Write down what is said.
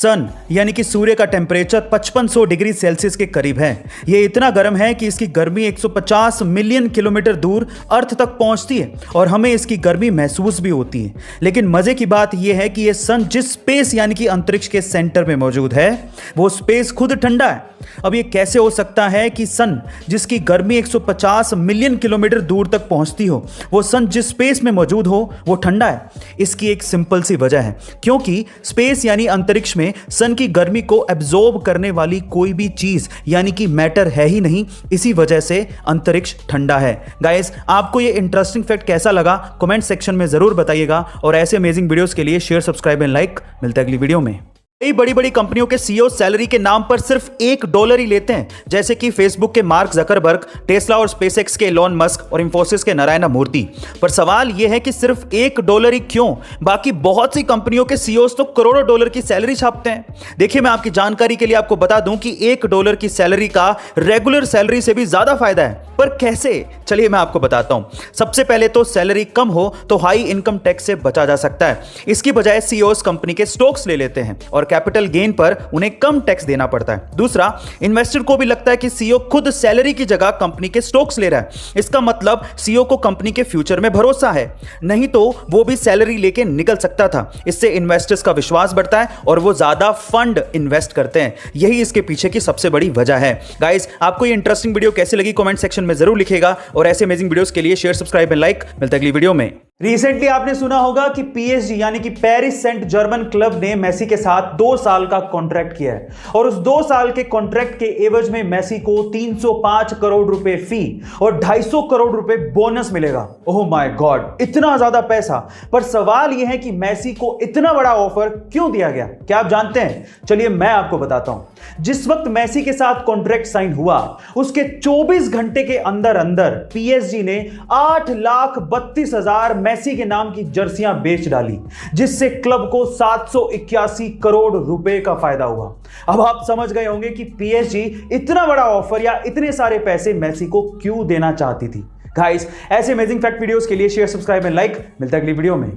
सन यानी कि सूर्य का टेम्परेचर 5500 डिग्री सेल्सियस के करीब है। यह इतना गर्म है कि इसकी गर्मी 150 मिलियन किलोमीटर दूर अर्थ तक पहुंचती है और हमें इसकी गर्मी महसूस भी होती है। लेकिन मजे की बात यह है कि यह सन जिस स्पेस यानी कि अंतरिक्ष के सेंटर में मौजूद है वो स्पेस खुद ठंडा है। अब ये कैसे हो सकता है कि सन जिसकी गर्मी 150 मिलियन किलोमीटर दूर तक पहुंचती हो, वो सन जिस स्पेस में मौजूद हो वो ठंडा है? इसकी एक सिंपल सी वजह है, क्योंकि स्पेस यानी अंतरिक्ष में सन की गर्मी को एब्जॉर्ब करने वाली कोई भी चीज यानी कि मैटर है ही नहीं। इसी वजह से अंतरिक्ष ठंडा है। गाइस, आपको ये इंटरेस्टिंग फैक्ट कैसा लगा कमेंट सेक्शन में जरूर बताइएगा और ऐसे अमेजिंग वीडियोस के लिए शेयर, सब्सक्राइब एंड लाइक। मिलते हैं अगली वीडियो में। कई बड़ी बड़ी कंपनियों के सीईओ सैलरी के नाम पर सिर्फ $1 ही लेते हैं, जैसे कि फेसबुक के मार्क जकरबर्ग, टेस्ला और स्पेसएक्स के एलोन मस्क और इंफोसिस के नारायण मूर्ति। पर सवाल यह है कि सिर्फ $1 ही क्यों? बाकी बहुत सी कंपनियों के सीईओस तो करोड़ों डॉलर की सैलरी छापते हैं। देखिए, मैं आपकी जानकारी के लिए आपको बता दूं कि $1 की सैलरी का रेगुलर सैलरी से भी ज्यादा फायदा है। पर कैसे? चलिए मैं आपको बताता हूं। सबसे पहले तो सैलरी कम हो तो हाई इनकम टैक्स से बचा जा सकता है। इसकी बजाय सीईओस कंपनी के स्टॉक्स ले लेते हैं और कैपिटल गेन पर उन्हें कम टैक्स देना पड़ता है। दूसरा, इन्वेस्टर को भी लगता है कि सीईओ खुद सैलरी की जगह कंपनी के स्टॉक्स ले रहा है। इसका मतलब सीईओ को कंपनी के फ्यूचर में भरोसा है, नहीं तो वो भी सैलरी लेके निकल सकता था। इससे इन्वेस्टर्स का विश्वास बढ़ता है और वो ज्यादा फंड इन्वेस्ट करते हैं। यही इसके पीछे की सबसे बड़ी वजह है। गाइस, आपको ये इंटरेस्टिंग वीडियो कैसी लगी कमेंट सेक्शन में जरूर लिखिएगा और ऐसे अमेजिंग वीडियोस के लिए शेयर, सब्सक्राइब एंड लाइक। मिलते हैं अगली वीडियो में। रिसेंटली आपने सुना होगा कि पीएसजी यानी कि पेरिस सेंट जर्मन क्लब ने मेसी के साथ 2 साल का कॉन्ट्रैक्ट किया है और उस 2 साल के कॉन्ट्रैक्ट के एवज में मेसी को 305 करोड़ रुपए फी और 250 करोड़ रुपए बोनस मिलेगा। ओह माय गॉड, इतना ज्यादा पैसा। पर सवाल यह है कि मेसी को इतना बड़ा ऑफर क्यों दिया गया? क्या आप जानते हैं? चलिए मैं आपको बताता हूं। जिस वक्त मेसी के साथ कॉन्ट्रैक्ट साइन हुआ उसके 24 घंटे के अंदर अंदर पीएसजी ने 8,32,000 मेसी के नाम की जर्सियां बेच डाली, जिससे क्लब को 781 करोड़ रुपए का फायदा हुआ। अब आप समझ गए होंगे कि पीएसजी इतना बड़ा ऑफर या इतने सारे पैसे मेसी को क्यों देना चाहती थी। गाइस, ऐसे अमेजिंग फैक्ट वीडियोस के लिए शेयर, सब्सक्राइब एंड लाइक। मिलता है अगली वीडियो में।